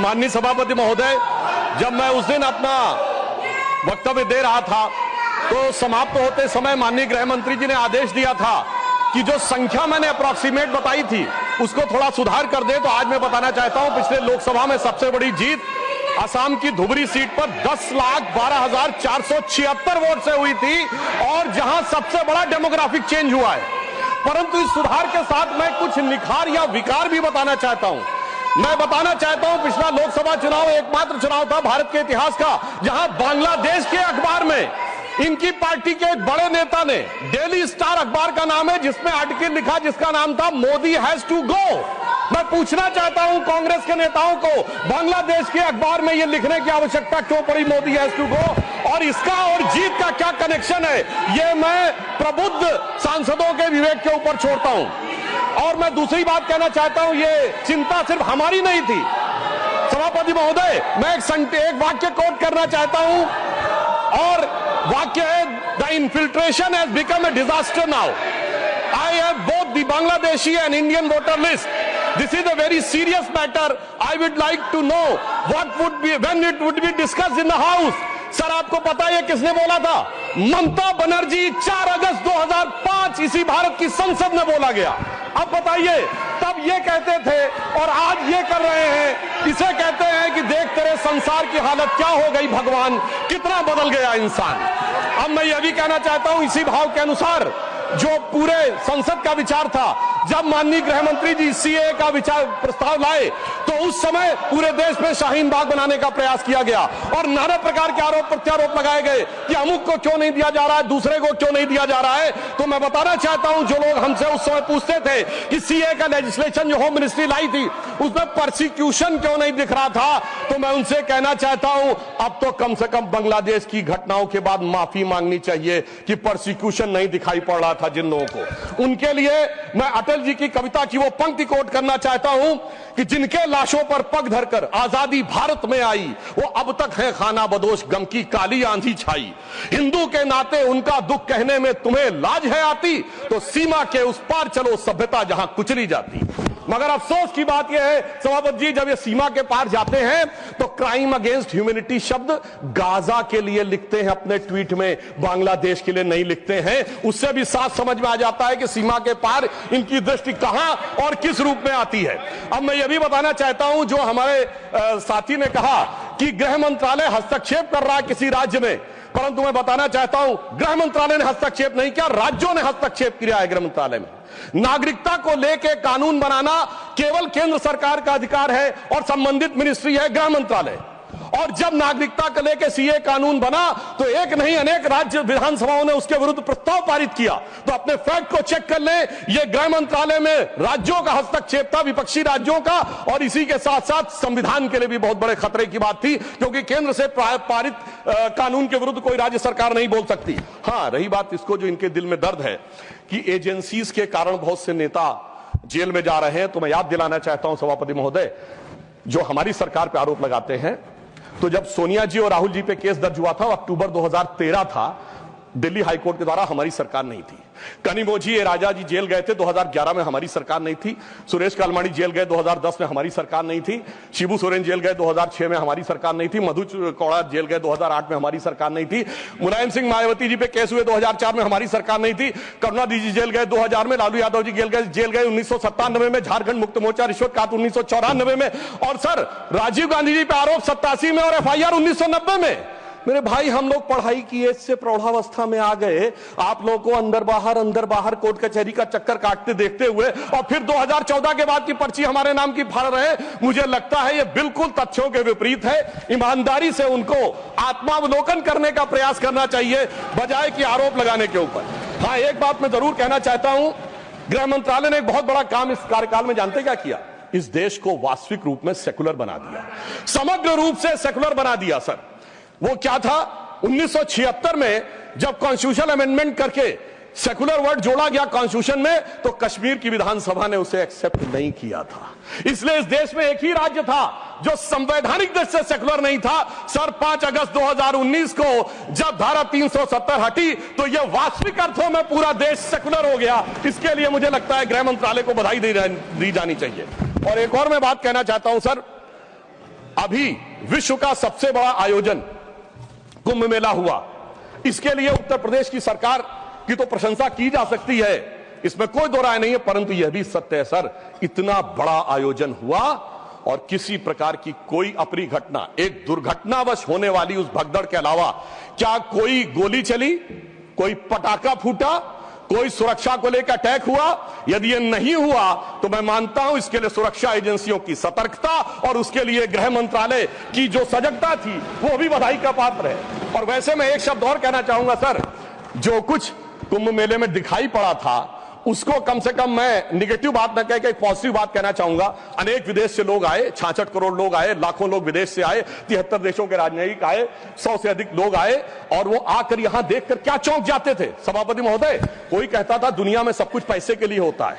माननीय सभापति महोदय, जब मैं उस दिन अपना वक्तव्य दे रहा था तो समाप्त होते समय माननीय गृह मंत्री जी ने आदेश दिया था कि जो संख्या मैंने अप्रॉक्सीमेट बताई थी उसको थोड़ा सुधार कर दे। तो आज मैं बताना चाहता हूं, पिछले लोकसभा में सबसे बड़ी जीत असम की धुबरी सीट पर 10,12,476 वोट से हुई थी और जहां सबसे बड़ा डेमोग्राफिक चेंज हुआ है। परंतु इस सुधार के साथ मैं कुछ निखार या विकार भी बताना चाहता हूं। मैं बताना चाहता हूं, पिछला लोकसभा चुनाव एकमात्र चुनाव था भारत के इतिहास का जहां बांग्लादेश के अखबार में इनकी पार्टी के एक बड़े नेता ने, डेली स्टार अखबार का नाम है, जिसमें आर्टिकल लिखा जिसका नाम था मोदी हैज टू गो। मैं पूछना चाहता हूं कांग्रेस के नेताओं को, बांग्लादेश के अखबार में यह लिखने की आवश्यकता क्यों पड़ी मोदी हैज टू गो, और इसका और जीत का क्या कनेक्शन है, यह मैं प्रबुद्ध सांसदों के विवेक के ऊपर छोड़ता हूं। और मैं दूसरी बात कहना चाहता हूं, यह चिंता सिर्फ हमारी नहीं थी सभापति महोदय। मैं एक वाक्य कोट करना चाहता हूं और वाक्य है, the infiltration has become a disaster now. I have both the Bangladeshi and Indian voter list. This is a very serious matter. I would like to know what would be when it would be discussed in the house. Sir आपको पता है किसने बोला था? ममता बनर्जी 4 अगस्त 2005 इसी भारत की संसद में बोला गया। अब बताइए, तब ये कहते थे और आज ये कर रहे हैं। इसे कहते हैं कि देख तेरे संसार की हालत क्या हो गई भगवान, कितना बदल गया इंसान। अब मैं यह भी कहना चाहता हूं, इसी भाव के अनुसार जो पूरे संसद का विचार था, जब माननीय गृह मंत्री जी सीए का विचार प्रस्ताव लाए तो उस समय पूरे देश में शाहीन बाग बनाने का प्रयास किया गया और नाना प्रकार के आरोप प्रत्यारोप लगाए गए कि अमुक को क्यों नहीं दिया जा रहा है, दूसरे को क्यों नहीं दिया जा रहा है। तो मैं बताना चाहता हूं, जो लोग हमसे उस समय पूछते थे कि सीए का लेजिस्लेशन जो होम मिनिस्ट्री लाई थी उसमें प्रोसिक्यूशन क्यों नहीं दिख रहा था, तो मैं उनसे कहना चाहता हूं अब तो कम से कम बांग्लादेश की घटनाओं के बाद माफी मांगनी चाहिए कि प्रोसिक्यूशन नहीं दिखाई पड़ रहा था जिन लोगों को। उनके लिए मैं अटल जी की कविता की वो पंक्ति कोट करना चाहता हूं कि जिनके लाशों पर पग धरकर आजादी भारत में आई, वो अब तक है खाना बदोश, गम की काली आंधी छाई। हिंदू के नाते उनका दुख कहने में तुम्हें लाज है आती, तो सीमा के उस पार चलो सभ्यता जहां कुचली जाती। मगर अफसोस की बात यह है सभापति जी, जब ये सीमा के पार जाते हैं तो क्राइम अगेंस्ट ह्यूमैनिटी शब्द गाजा के लिए लिखते हैं अपने ट्वीट में, बांग्लादेश के लिए नहीं लिखते हैं। उससे भी साफ समझ में आ जाता है कि सीमा के पार इनकी दृष्टि कहां और किस रूप में आती है। अब मैं यह भी बताना चाहता हूं, जो हमारे साथी ने कहा कि गृह मंत्रालय हस्तक्षेप कर रहा है किसी राज्य में, परंतु मैं बताना चाहता हूं गृह मंत्रालय ने हस्तक्षेप नहीं किया, राज्यों ने हस्तक्षेप किया है। गृह मंत्रालय में नागरिकता को लेकर कानून बनाना केवल केंद्र सरकार का अधिकार है और संबंधित मिनिस्ट्री है गृह मंत्रालय। और जब नागरिकता को लेकर सीए कानून बना तो एक नहीं अनेक राज्य विधानसभाओं ने उसके विरुद्ध प्रस्ताव पारित किया। तो अपने फैक्ट को चेक कर लें, यह गृह मंत्रालय में राज्यों का हस्तक्षेप था, विपक्षी राज्यों का, और इसी के साथ साथ संविधान के लिए भी बहुत बड़े खतरे की बात थी, क्योंकि केंद्र से पारित कानून के विरुद्ध कोई राज्य सरकार नहीं बोल सकती। हाँ, रही बात इसको जो इनके दिल में दर्द है कि एजेंसीज के कारण बहुत से नेता जेल में जा रहे हैं, तो मैं याद दिलाना चाहता हूं सभापति महोदय, जो हमारी सरकार पर आरोप लगाते हैं, तो जब सोनिया जी और राहुल जी पे केस दर्ज हुआ था, अक्टूबर 2013 था, दिल्ली हाईकोर्ट के द्वारा हमारी सरकार नहीं थी। कनिमोझी राजा जी जेल गए थे 2011 में, हमारी सरकार नहीं थी। सुरेश कालमाड़ी जेल गए 2010 में, हमारी सरकार नहीं थी। शिबू सोरेन जेल गए 2006 में, हमारी सरकार नहीं थी। मधु कौड़ा जेल गए 2008 में, हमारी सरकार नहीं थी। मुलायम सिंह मायावती जी पे केस हुए 2004 में, हमारी सरकार नहीं थी। करुणानिधि जी जेल गए 2000 में, लालू यादव जी जेल गए 1997 में, झारखंड मुक्त मोर्चा रिश्वत काट 1994 में, और सर राजीव गांधी जी पे आरोप 87 में और एफआईआर 1990 में। मेरे भाई, हम लोग पढ़ाई की एज से प्रौढ़ावस्था में आ गए, आप लोगों को अंदर बाहर कोर्ट कचहरी का चक्कर काटते देखते हुए, और फिर 2014 के बाद की पर्ची हमारे नाम की फाड़ रहे। मुझे लगता है ये बिल्कुल तथ्यों के विपरीत है। ईमानदारी से उनको आत्मावलोकन करने का प्रयास करना चाहिए, बजाय कि आरोप लगाने के ऊपर। हाँ, एक बात मैं जरूर कहना चाहता हूं, गृह मंत्रालय ने एक बहुत बड़ा काम इस कार्यकाल में जानते क्या किया? इस देश को वास्तविक रूप में सेकुलर बना दिया, समग्र रूप से सेकुलर बना दिया। सर वो क्या था? 1976 में जब कॉन्स्टिट्यूशन अमेंडमेंट करके सेकुलर वर्ड जोड़ा गया कॉन्स्टिट्यूशन में, तो कश्मीर की विधानसभा ने उसे एक्सेप्ट नहीं किया था। इसलिए इस देश में एक ही राज्य था जो संवैधानिक दृष्टि से सेकुलर नहीं था। सर 5 अगस्त 2019 को जब धारा 370 हटी तो यह वास्तविक अर्थों में पूरा देश सेकुलर हो गया। इसके लिए मुझे लगता है गृह मंत्रालय को बधाई दी जानी चाहिए। और एक और मैं बात कहना चाहता हूं सर, अभी विश्व का सबसे बड़ा आयोजन कुंभ मेला हुआ, इसके लिए उत्तर प्रदेश की सरकार की तो प्रशंसा की जा सकती है, इसमें कोई दो राय नहीं है, परंतु यह भी सत्य है सर, इतना बड़ा आयोजन हुआ और किसी प्रकार की कोई अप्रिय घटना, एक दुर्घटनावश होने वाली उस भगदड़ के अलावा क्या कोई गोली चली, कोई पटाखा फूटा, कोई सुरक्षा को लेकर अटैक हुआ? यदि यह नहीं हुआ तो मैं मानता हूं इसके लिए सुरक्षा एजेंसियों की सतर्कता और उसके लिए गृह मंत्रालय की जो सजगता थी वो भी बधाई का पात्र है। और वैसे मैं एक शब्द और कहना चाहूंगा सर, जो कुछ कुंभ मेले में दिखाई पड़ा था उसको कम से कम मैं निगेटिव बात न कह के एक पॉजिटिव बात कहना चाहूंगा। अनेक विदेश से लोग आए, 66 करोड़ लोग आए, लाखों लोग विदेश से आए, 73 देशों के राजनयिक आए, 100 से अधिक लोग आए और वो आकर यहां देखकर क्या चौंक जाते थे सभापति महोदय। कोई कहता था दुनिया में सब कुछ पैसे के लिए होता है,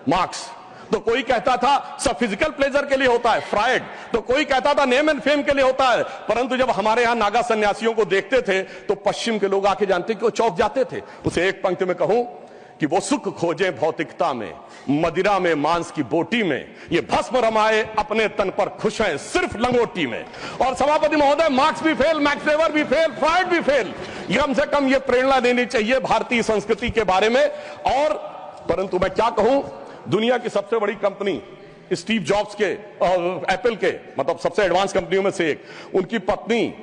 मार्क्स, तो कोई कहता था सब फिजिकल प्लेजर के लिए होता है, फ्रायड, तो कोई कहता था नेम एंड फेम के लिए होता है। परंतु जब हमारे यहां नागा सन्यासियों को देखते थे तो पश्चिम के लोग आके जानते कि वो चौंक जाते थे। उसे एक पंक्ति में कहूं कि वो सुख खोजे भौतिकता में, मदिरा में मांस की बोटी में, ये भस्म रमाए अपने तन पर खुश हैं सिर्फ लंगोटी में। और सभापति महोदय, मार्क्स भी फेल, मैक्स वेबर भी फेल, फ्रायड भी फेल, कम से कम ये प्रेरणा देनी चाहिए भारतीय संस्कृति के बारे में। और परंतु मैं क्या कहूं, दुनिया की सबसे बड़ी कंपनी स्टीव जॉब्स के एप्पल के, मतलब सबसे एडवांस कंपनियों में से एक, उनकी पत्नी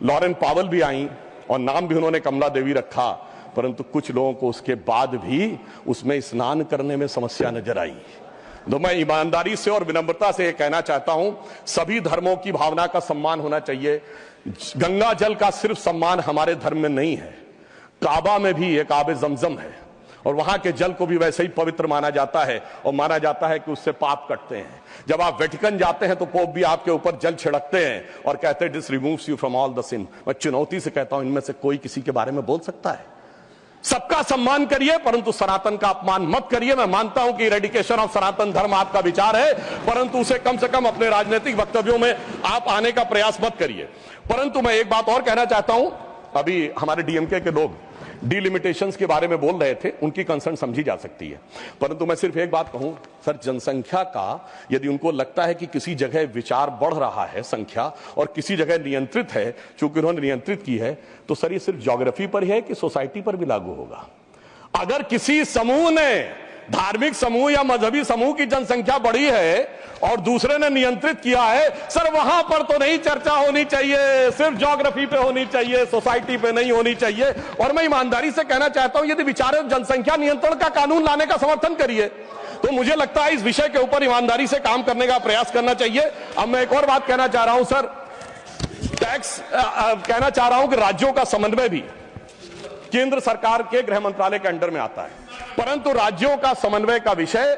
लॉरेन पावेल भी आई और नाम भी उन्होंने कमला देवी रखा, परंतु कुछ लोगों को उसके बाद भी उसमें स्नान करने में समस्या नजर आई। तो मैं ईमानदारी से और विनम्रता से कहना चाहता हूं, सभी धर्मों की भावना का सम्मान होना चाहिए। गंगा जल का सिर्फ सम्मान हमारे धर्म में नहीं है, काबा में भी एक आबे जमजम है और वहां के जल को भी वैसे ही पवित्र माना जाता है और माना जाता है कि उससे पाप कटते हैं। जब आप वेटिकन जाते हैं तो पोप भी आपके ऊपर जल छिड़कते हैं और कहते हैं this removes you from all the sin. मैं चुनौती से कहता हूं, इनमें से कोई किसी के बारे में बोल सकता है? सबका सम्मान करिए परंतु सनातन का अपमान मत करिए। मैं मानता हूं कि रेडिकेशन ऑफ सनातन धर्म आपका विचार है, परंतु उसे कम से कम अपने राजनीतिक वक्तव्यों में आप आने का प्रयास मत करिए। परंतु मैं एक बात और कहना चाहता हूं, अभी हमारे डीएमके के लोग डिलिमिटेशंस के बारे में बोल रहे थे, उनकी कंसर्न समझी जा सकती है, परंतु मैं सिर्फ एक बात कहूं सर, जनसंख्या का यदि उनको लगता है कि किसी जगह विचार बढ़ रहा है संख्या और किसी जगह नियंत्रित है, चूंकि उन्होंने नियंत्रित की है, तो सर ये सिर्फ ज्योग्राफी पर ही है कि सोसाइटी पर भी लागू होगा? अगर किसी समूह ने, धार्मिक समूह या मजहबी समूह की जनसंख्या बढ़ी है और दूसरे ने नियंत्रित किया है, सर वहां पर तो नहीं चर्चा होनी चाहिए, सिर्फ ज्योग्राफी पे होनी चाहिए, सोसाइटी पे नहीं होनी चाहिए। और मैं ईमानदारी से कहना चाहता हूं, यदि विचार जनसंख्या नियंत्रण का कानून लाने का समर्थन करिए तो मुझे लगता है इस विषय के ऊपर ईमानदारी से काम करने का प्रयास करना चाहिए। अब मैं एक और बात कहना चाह रहा हूं सर, टैक्स कहना चाह रहा हूं कि राज्यों का समन्वय भी केंद्र सरकार के गृह मंत्रालय के अंडर में आता है, परंतु राज्यों का समन्वय का विषय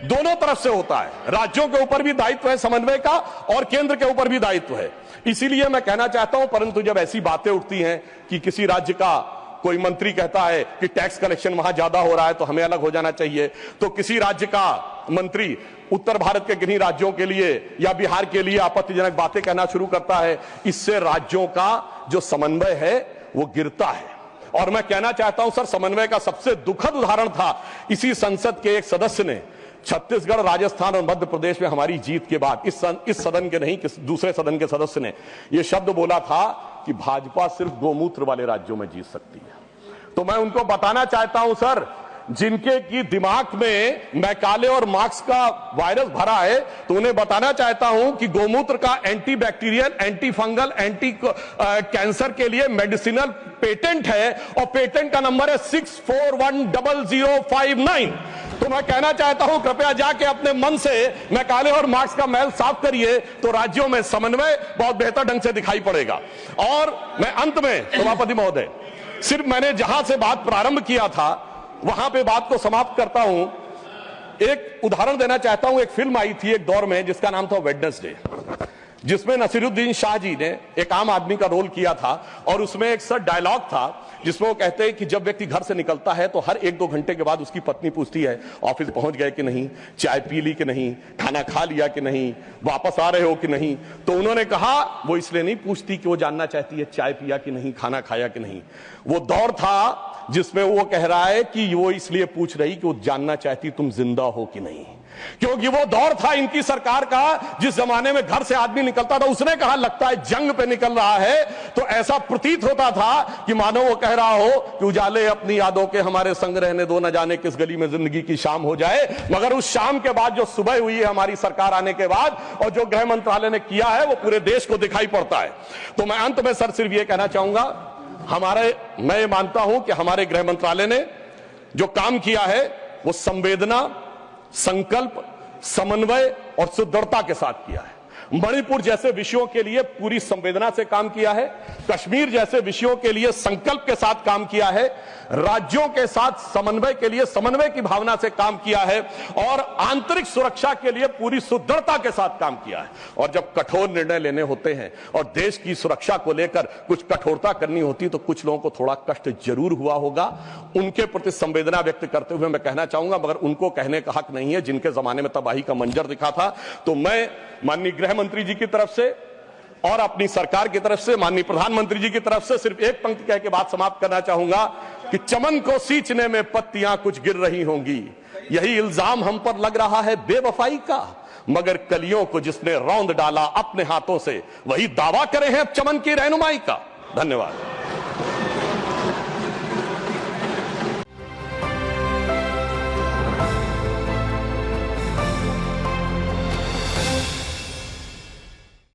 दोनों तरफ से होता है। राज्यों के ऊपर भी दायित्व है समन्वय का और केंद्र के ऊपर भी दायित्व है। इसीलिए मैं कहना चाहता हूं, परंतु जब ऐसी बातें उठती हैं कि किसी राज्य का कोई मंत्री कहता है कि टैक्स कलेक्शन वहां ज्यादा हो रहा है तो हमें अलग हो जाना चाहिए, तो किसी राज्य का मंत्री उत्तर भारत के किन्हीं राज्यों के लिए या बिहार के लिए आपत्तिजनक बातें कहना शुरू करता है, इससे राज्यों का जो समन्वय है वो गिरता है। और मैं कहना चाहता हूं सर, समन्वय का सबसे दुखद उदाहरण था इसी संसद के एक सदस्य ने छत्तीसगढ़, राजस्थान और मध्य प्रदेश में हमारी जीत के बाद इस सदन के नहीं, दूसरे सदन के सदस्य ने यह शब्द बोला था कि भाजपा सिर्फ गोमूत्र वाले राज्यों में जीत सकती है। तो मैं उनको बताना चाहता हूं सर, जिनके की दिमाग में मैकाले और मार्क्स का वायरस भरा है, तो उन्हें बताना चाहता हूं कि गोमूत्र का anti bacterial, anti fungal, anti cancer के लिए मेडिसिनल पेटेंट है और पेटेंट का नंबर है 64100059। तो मैं कहना चाहता हूं, कृपया जाके अपने मन से मैकाले और मार्क्स का मैल साफ करिए, तो राज्यों में समन्वय बहुत बेहतर ढंग से दिखाई पड़ेगा। और मैं अंत में सभापति महोदय, सिर्फ मैंने जहां से बात प्रारंभ किया था वहां पे बात को समाप्त करता हूं। एक उदाहरण देना चाहता हूं, एक फिल्म आई थी एक दौर में जिसका नाम था वेडनेसडे, जिसमें नसीरुद्दीन शाह जी ने एक आम आदमी का रोल किया था और उसमें एक सर डायलॉग था जिसमें वो कहते हैं कि जब व्यक्ति घर से निकलता है तो हर 1-2 घंटे के बाद उसकी पत्नी पूछती है ऑफिस पहुंच गए कि नहीं, चाय पी ली कि नहीं, खाना खा लिया कि नहीं, वापस आ रहे हो कि नहीं। तो उन्होंने कहा वो इसलिए नहीं पूछती कि वो जानना चाहती है चाय पिया कि नहीं, खाना खाया कि नहीं। वो दौर था जिसमें वो कह रहा है कि वो इसलिए पूछ रही कि वो जानना चाहती तुम जिंदा हो कि नहीं। क्योंकि वो दौर था इनकी सरकार का जिस जमाने में घर से आदमी निकलता था, उसने कहा लगता है जंग पे निकल रहा है, तो ऐसा प्रतीत होता था कि मानो वो कह रहा हो कि उजाले अपनी यादों के हमारे संग रहने दो, न जाने किस गली में जिंदगी की शाम हो जाए। मगर उस शाम के बाद जो सुबह हुई है हमारी सरकार आने के बाद, और जो गृह मंत्रालय ने किया है, वो पूरे देश को दिखाई पड़ता है। तो मैं अंत में सर सिर्फ ये कहना चाहूंगा, मैं ये मानता हूं कि हमारे गृह मंत्रालय ने जो काम किया है वो संवेदना, संकल्प, समन्वय और सुदृढ़ता के साथ किया है। मणिपुर जैसे विषयों के लिए पूरी संवेदना से काम किया है, कश्मीर जैसे विषयों के लिए संकल्प के साथ काम किया है, राज्यों के साथ समन्वय के लिए समन्वय की भावना से काम किया है, और आंतरिक सुरक्षा के लिए पूरी सुदृढ़ता के साथ काम किया है। और जब कठोर निर्णय लेने होते हैं और देश की सुरक्षा को लेकर कुछ कठोरता करनी होती तो कुछ लोगों को थोड़ा कष्ट जरूर हुआ होगा। उनके प्रति संवेदना व्यक्त करते हुए मैं कहना चाहूंगा, मगर उनको कहने का हक नहीं है जिनके जमाने में तबाही का मंजर दिखा था। तो मैं माननीय गृह मंत्री जी की तरफ से और अपनी सरकार की तरफ से, माननीय प्रधानमंत्री जी की तरफ से सिर्फ एक पंक्ति कह के बात समाप्त करना चाहूंगा कि चमन को सींचने में पत्तियां कुछ गिर रही होंगी, यही इल्जाम हम पर लग रहा है बेवफाई का, मगर कलियों को जिसने रौंद डाला अपने हाथों से, वही दावा करे हैं अब चमन की रहनुमाई का। धन्यवाद।